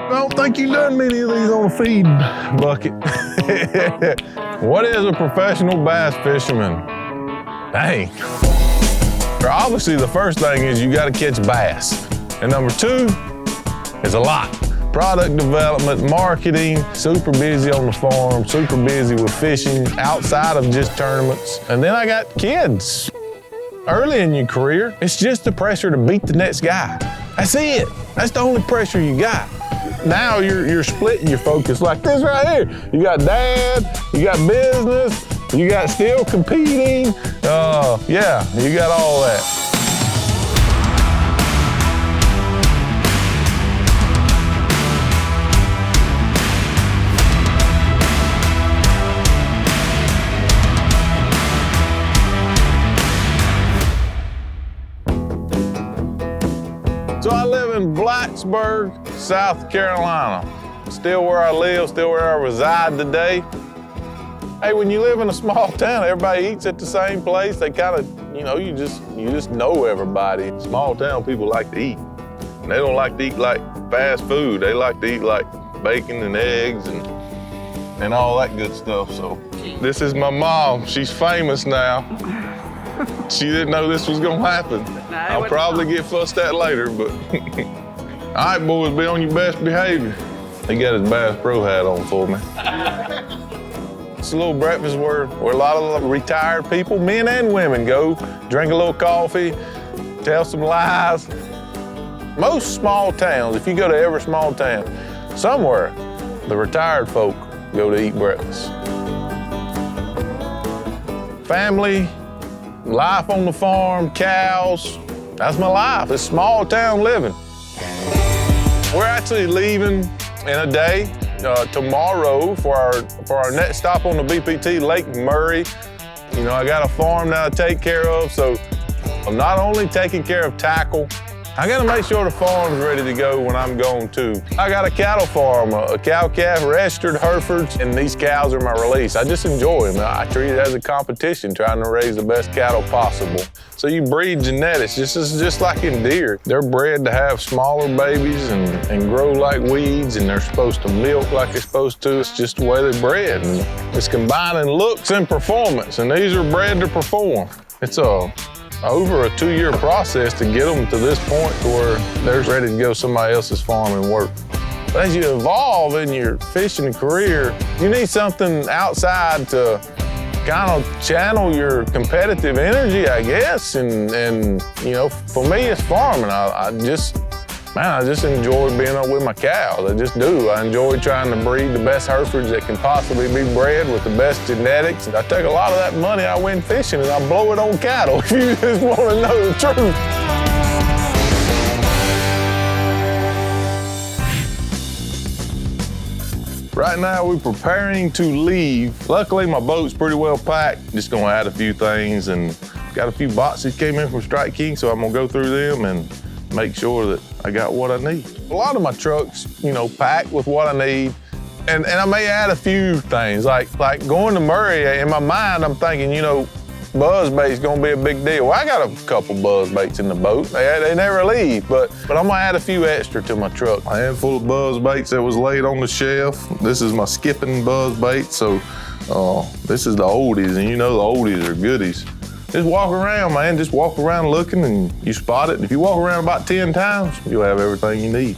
I don't think you've done many of these on a feed bucket. What is a professional bass fisherman? Dang. Obviously, the first thing is you gotta catch bass. And number two is a lot. Product development, marketing, super busy on the farm, super busy with fishing outside of just tournaments. And then I got kids. Early in your career, it's just the pressure to beat the next guy. That's it. That's the only pressure you got. Now you're splitting your focus like this right here. You got dad, you got business, you got still competing. Yeah, you got all that. So I live in Blacksburg, South Carolina. Still where I live, still where I reside today. Hey, when you live in a small town, everybody eats at the same place. They kind of, you just know everybody. Small town people like to eat. And they don't like to eat like fast food. They like to eat like bacon and eggs and all that good stuff. So this is my mom. She's famous now. She didn't know this was gonna happen. I'll probably get fussed at later, but. All right, boys, be on your best behavior. He got his Bass Pro hat on for me. It's a little breakfast where a lot of retired people, men and women, go drink a little coffee, tell some lies. Most small towns, if you go to every small town, somewhere, the retired folk go to eat breakfast. Family, life on the farm, cows, that's my life. It's small town living. We're actually leaving in a day, tomorrow for our next stop on the BPT, Lake Murray. I got a farm that I take care of, so I'm not only taking care of tackle, I gotta make sure the farm's ready to go when I'm gone too. I got a cattle farm, a cow-calf registered Herefords, and these cows are my release. I just enjoy them. I treat it as a competition, trying to raise the best cattle possible. So you breed genetics, just like in deer. They're bred to have smaller babies and grow like weeds, and they're supposed to milk like they're supposed to. It's just the way they're bred. And it's combining looks and performance, and these are bred to perform. It's over a 2-year process to get them to this point to where they're ready to go somebody else's farm and work. But as you evolve in your fishing career, you need something outside to kind of channel your competitive energy, I guess. And for me, it's farming. I just enjoy being up with my cows. I just do. I enjoy trying to breed the best Herefords that can possibly be bred with the best genetics. I take a lot of that money I win fishing and I blow it on cattle, if you just want to know the truth. Right now, we're preparing to leave. Luckily, my boat's pretty well packed. Just gonna add a few things, and got a few boxes came in from Strike King, so I'm gonna go through them and make sure that I got what I need. A lot of my trucks, packed with what I need, and I may add a few things, like going to Murray, in my mind, I'm thinking, buzz bait's gonna be a big deal. Well, I got a couple buzz baits in the boat. They never leave, but I'm gonna add a few extra to my truck. A handful of buzz baits that was laid on the shelf. This is my skipping buzz bait, so this is the oldies, and the oldies are goodies. Just walk around, man. Just walk around looking and you spot it. If you walk around about 10 times, you'll have everything you need.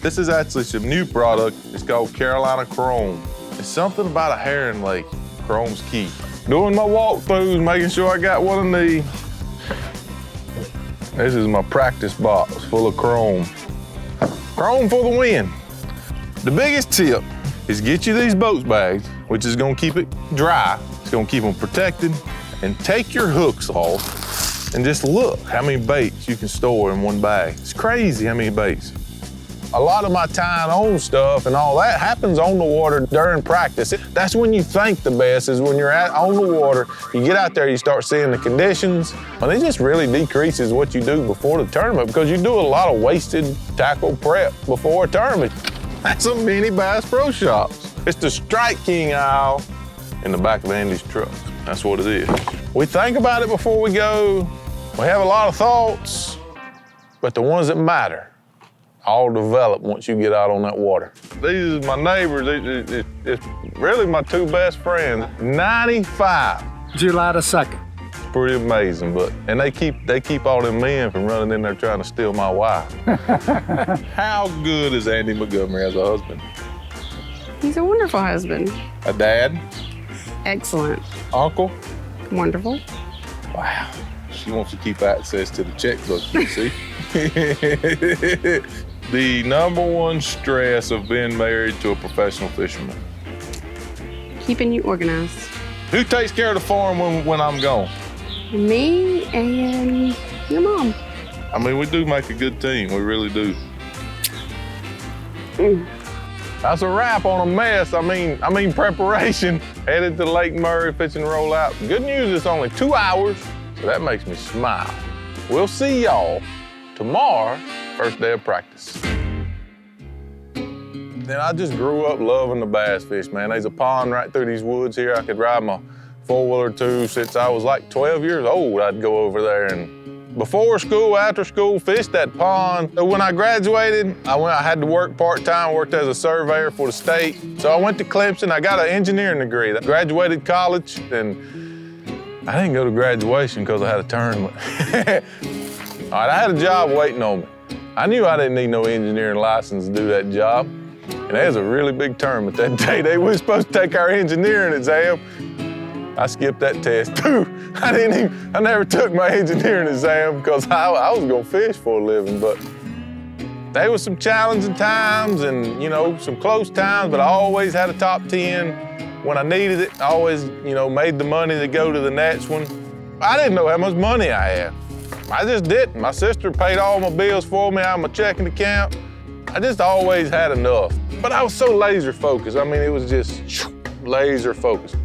This is actually some new product. It's called Carolina Chrome. It's something about a herring lake. Chrome's key. Doing my walkthroughs, making sure I got what I need. This is my practice box full of chrome. Chrome for the win. The biggest tip is get you these boat bags, which is gonna keep it dry. It's gonna keep them protected, and take your hooks off and just look how many baits you can store in one bag. It's crazy how many baits. A lot of my tying on stuff and all that happens on the water during practice. That's when you think the best, is when you're on the water, you get out there, you start seeing the conditions, and it just really decreases what you do before the tournament, because you do a lot of wasted tackle prep before a tournament. That's a mini Bass Pro Shops. It's the Strike King aisle in the back of Andy's truck. That's what it is. We think about it before we go. We have a lot of thoughts, but the ones that matter all develop once you get out on that water. These are my neighbors. It's really my two best friends. 95. July the 2nd. Pretty amazing, and they keep all them men from running in there trying to steal my wife. How good is Andy Montgomery as a husband? He's a wonderful husband. A dad? Excellent. Uncle? Wonderful. Wow. She wants to keep access to the checkbook, you see. The number one stress of being married to a professional fisherman? Keeping you organized. Who takes care of the farm when I'm gone? Me and your mom. I mean, we do make a good team. We really do. That's a wrap on a mess. I mean preparation. Headed to Lake Murray, fishing to roll out. Good news, it's only 2 hours, so that makes me smile. We'll see y'all tomorrow, first day of practice. Then I just grew up loving the bass fish, man. There's a pond right through these woods here. I could ride my four-wheeler to since I was like 12 years old. I'd go over there and before school, after school, fished that pond. So when I graduated, I had to work part-time, worked as a surveyor for the state. So I went to Clemson. I got an engineering degree. I graduated college, and I didn't go to graduation because I had a tournament. All right, I had a job waiting on me. I knew I didn't need no engineering license to do that job. And there was a really big tournament that day. They were supposed to take our engineering exam. I skipped that test too. I never took my engineering exam because I was gonna fish for a living, but there was some challenging times and, you know, some close times, but I always had a top 10 when I needed it. I always, you know, made the money to go to the next one. I didn't know how much money I had. I just didn't. My sister paid all my bills for me out of my checking account. I just always had enough. But I was so laser focused. I mean, it was just laser focused.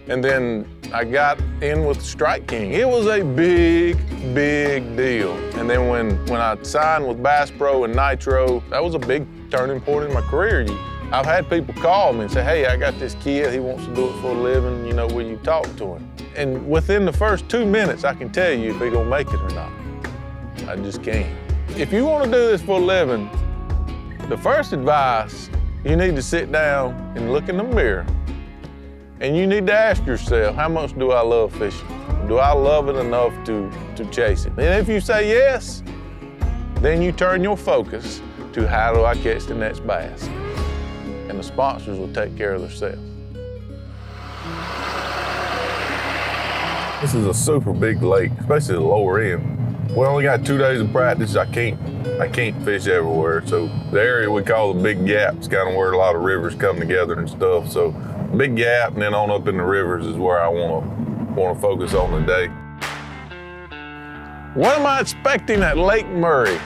And then I got in with Strike King. It was a big, big deal. And then when I signed with Bass Pro and Nitro, that was a big turning point in my career. I've had people call me and say, hey, I got this kid, he wants to do it for a living, you know, will you talk to him? And within the first 2 minutes, I can tell you if he's gonna make it or not. I just can't. If you wanna do this for a living, the first advice, you need to sit down and look in the mirror. And you need to ask yourself, how much do I love fishing? Do I love it enough to chase it? And if you say yes, then you turn your focus to how do I catch the next bass? And the sponsors will take care of themselves. This is a super big lake, especially the lower end. We only got 2 days of practice. I can't fish everywhere. So the area we call the Big Gap is kind of where a lot of rivers come together and stuff. So Big Gap and then on up in the rivers is where I want to focus on today. What am I expecting at Lake Murray?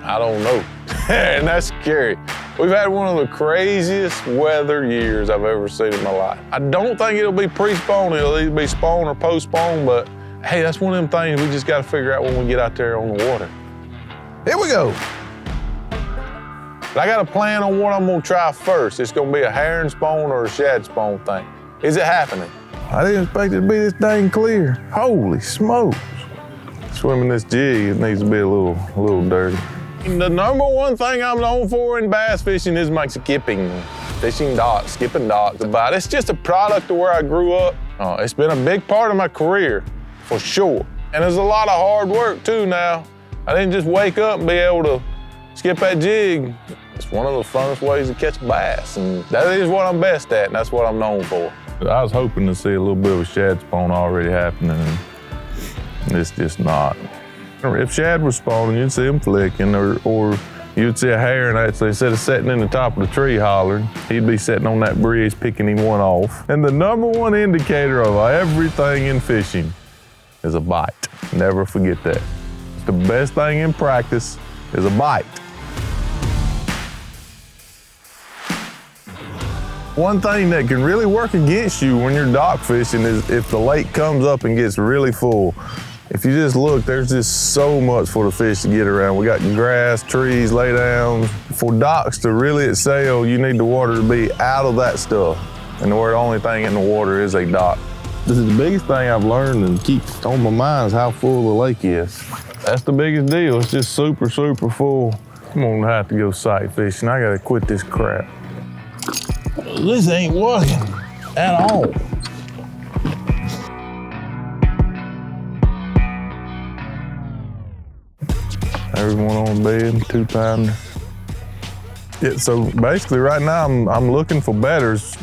I don't know, and that's scary. We've had one of the craziest weather years I've ever seen in my life. I don't think it'll be pre-spawn, it'll either be spawn or post-spawn, but hey, that's one of them things we just gotta figure out when we get out there on the water. Here we go. But I got a plan on what I'm gonna try first. It's gonna be a herring spawn or a shad spawn thing. Is it happening? I didn't expect it to be this dang clear. Holy smokes. Swimming this jig, it needs to be a little dirty. The number one thing I'm known for in bass fishing is my skipping. Fishing docks, skipping docks. But it's just a product of where I grew up. It's been a big part of my career, for sure. And there's a lot of hard work too now. I didn't just wake up and be able to skip that jig. It's one of the funnest ways to catch bass, and that is what I'm best at, and that's what I'm known for. I was hoping to see a little bit of a shad spawn already happening, and it's just not. If shad was spawning, you'd see him flicking, or you'd see a herring actually, instead of sitting in the top of the tree hollering, he'd be sitting on that bridge picking him one off. And the number one indicator of everything in fishing is a bite. Never forget that. The best thing in practice is a bite. One thing that can really work against you when you're dock fishing is if the lake comes up and gets really full. If you just look, there's just so much for the fish to get around. We got grass, trees, laydowns. For docks to really excel, you need the water to be out of that stuff. And where the only thing in the water is a dock. This is the biggest thing I've learned and keeps on my mind is how full the lake is. That's the biggest deal. It's just super, super full. I'm gonna have to go sight fishing. I gotta quit this crap. This ain't working at all. There's one on bed, 2-pounder. Yeah, so basically right now I'm looking for betters.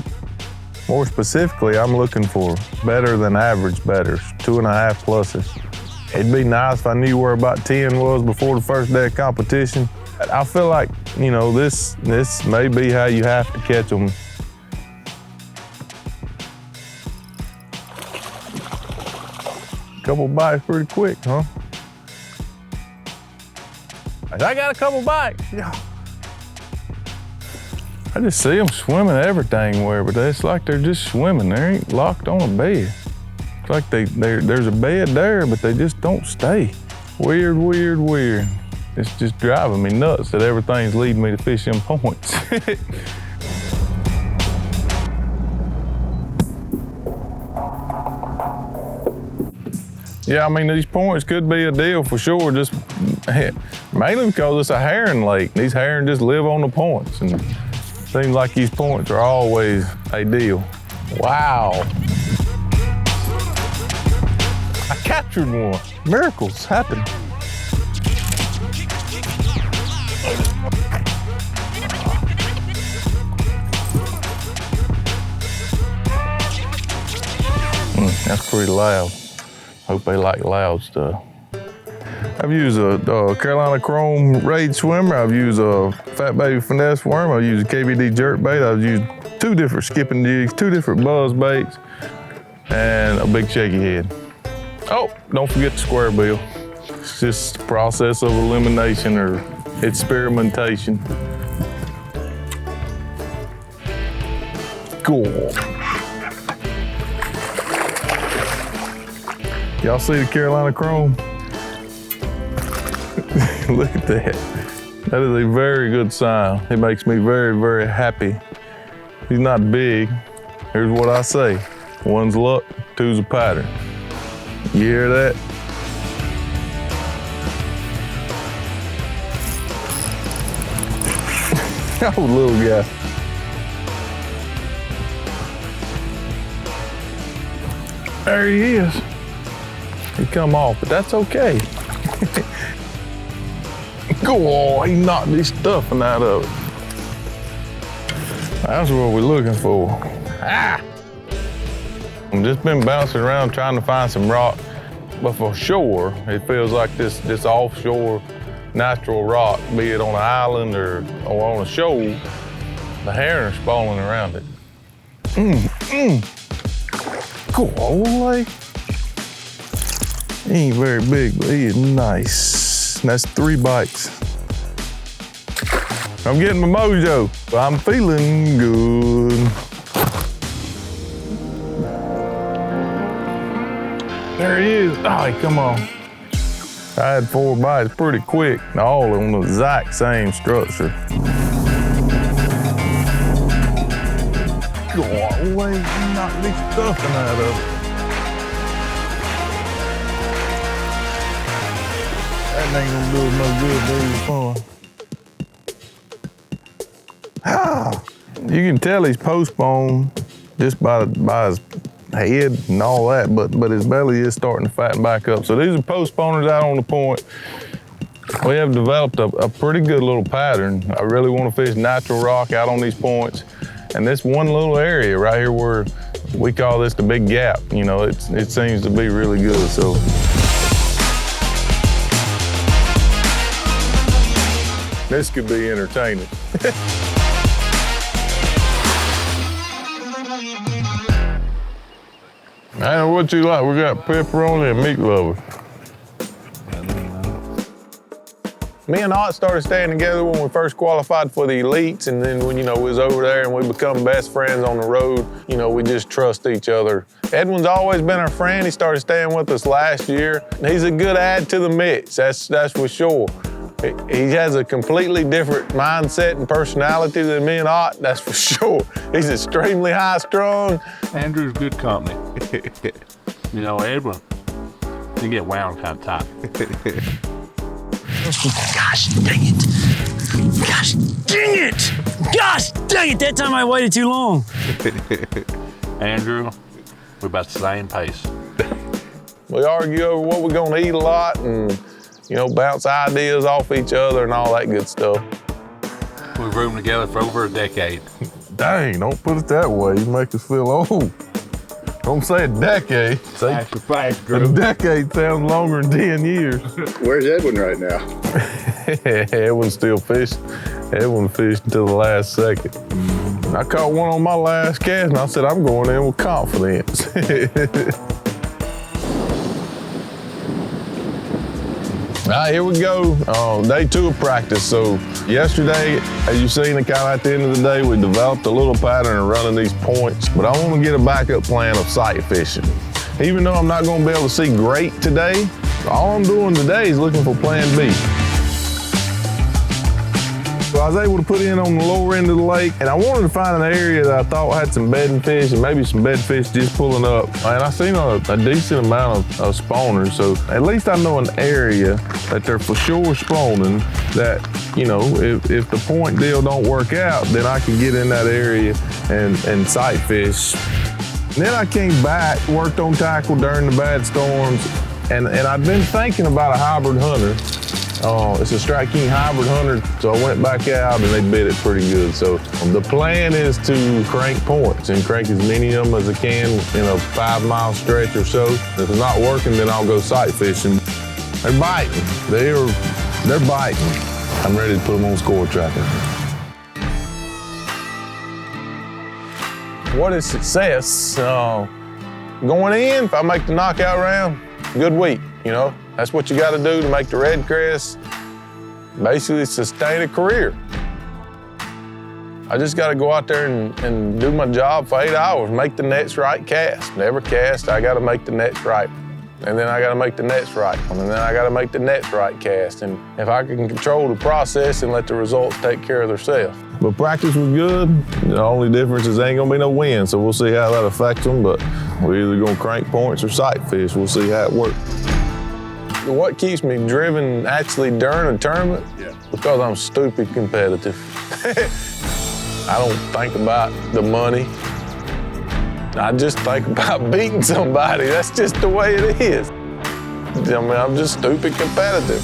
More specifically, I'm looking for better than average betters, 2.5 pluses. It'd be nice if I knew where about 10 was before the first day of competition. I feel like, you know, this may be how you have to catch them. Couple bites pretty quick, huh? I got a couple bites. Yeah. I just see them swimming everything where, but it's like they're just swimming. They ain't locked on a bed. It's like there's a bed there, but they just don't stay. Weird, weird, weird. It's just driving me nuts that everything's leading me to fish them points. Yeah, I mean, these points could be a deal for sure, just mainly because it's a herring lake. These herring just live on the points, and it seems like these points are always a deal. Wow. I captured one. Miracles happen. That's pretty loud. Hope they like loud stuff. I've used a Carolina Chrome Raid swimmer. I've used a Fat Baby Finesse worm. I've used a KBD jerkbait. I've used 2 different skipping jigs, 2 different buzz baits, and a big shaky head. Oh, don't forget the square bill. It's just a process of elimination or experimentation. Cool. Y'all see the Carolina Chrome? Look at that. That is a very good sign. It makes me very, very happy. He's not big. Here's what I say. 1's luck, 2's a pattern. You hear that? Oh, little guy. There he is. He come off, but that's okay. Go on, he knocked this stuffing out of it. That's what we're looking for. Ah! I've just been bouncing around trying to find some rock, but for sure, it feels like this offshore natural rock, be it on an island or on a shoal, the herring are spawning around it. Go on, he ain't very big, but he is nice. And that's 3 bites. I'm getting my mojo, but I'm feeling good. There he is. Oh, come on. I had 4 bites pretty quick, all on the exact same structure. Go away, knock this stuffing out of it. That ain't gonna do us no good, baby. Ah, you can tell he's postponed just by his head and all that, but his belly is starting to fatten back up. So these are postponers out on the point. We have developed a pretty good little pattern. I really want to fish natural rock out on these points. And this one little area right here where we call this the big gap, you know, it seems to be really good, so. This could be entertaining. I don't know what you like. We got pepperoni and meat lovers. Me and Ott started staying together when we first qualified for the elites, and then when, you know, we was over there and we become best friends on the road, you know, we just trust each other. Edwin's always been our friend. He started staying with us last year. He's a good add to the mix, that's for sure. He has a completely different mindset and personality than me and Ott, that's for sure. He's extremely high-strung. Andrew's good company. You know, Edwin, you get wound kind of tight. Gosh, dang it. Gosh dang it! Gosh dang it! That time I waited too long. Andrew, we're about the same pace. We argue over what we're gonna eat a lot and, you know, bounce ideas off each other and all that good stuff. We've roomed together for over a decade. Dang, don't put it that way. You make us feel old. Don't say a decade. Say a decade sounds longer than 10 years. Where's Edwin right now? Edwin's still fishing. Edwin fished until the last second. I caught one on my last cast and I said, I'm going in with confidence. All right, here we go. Day 2 of practice. So yesterday, as you've seen, kind of at the end of the day, we developed a little pattern of running these points, but I want to get a backup plan of sight fishing. Even though I'm not going to be able to see great today, all I'm doing today is looking for plan B. So I was able to put in on the lower end of the lake, and I wanted to find an area that I thought had some bedding fish and maybe some bed fish just pulling up. And I seen a decent amount of spawners, so at least I know an area that they're for sure spawning that, you know, if the point deal don't work out, then I can get in that area and sight fish. And then I came back, worked on tackle during the bad storms, and I've been thinking about a hybrid hunter. It's a Strike King hybrid hunter, so I went back out and they bid it pretty good. So the plan is to crank points and crank as many of them as I can in a 5-mile stretch or so. If it's not working, then I'll go sight fishing. They're biting. They're biting. I'm ready to put them on score tracker. What is success? Going in, if I make the knockout round, good week, you know? That's what you got to do to make the red crest, basically sustain a career. I just got to go out there and do my job for 8 hours, make the next right cast. Never cast, I got to make the next right. And then I got to make the next right one, and then I got to make the next right cast. And if I can control the process and let the results take care of themselves. But practice was good. The only difference is there ain't gonna be no wind, so we'll see how that affects them, but we're either gonna crank points or sight fish. We'll see how it works. What keeps me driven actually during a tournament? Yeah. Because I'm stupid competitive. I don't think about the money. I just think about beating somebody. That's just the way it is. I mean, I'm just stupid competitive.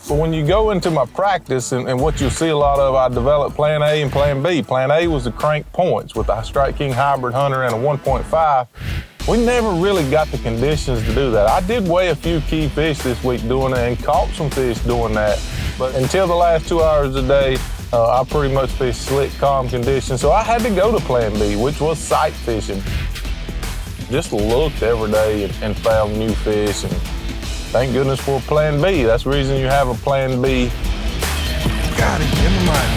So when you go into my practice and what you'll see a lot of, I developed plan A and plan B. Plan A was to crank points with a Strike King hybrid hunter and a 1.5. We never really got the conditions to do that. I did weigh a few key fish this week doing that and caught some fish doing that. But until the last 2 hours a day, I pretty much fished slick, calm conditions. So I had to go to plan B, which was sight fishing. Just looked every day and found new fish. And thank goodness for plan B. That's the reason you have a plan B. Got it, in the mind.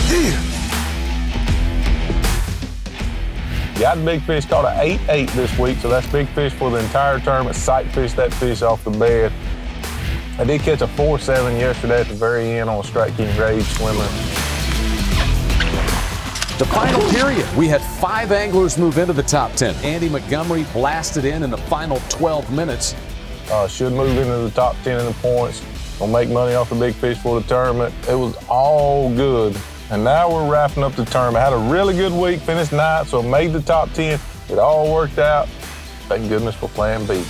Yeah. Got a big fish, caught an 8-8 this week, so that's big fish for the entire tournament. Sight fished that fish off the bed. I did catch a 4-7 yesterday at the very end on a Strike King grade swimmer. The final period, we had 5 anglers move into the top 10. Andy Montgomery blasted in the final 12 minutes. Should move into the top 10 in the points. Gonna make money off the big fish for the tournament. It was all good. And now we're wrapping up the tournament. Had a really good week, finished 9th, so made the top 10. It all worked out. Thank goodness for plan B.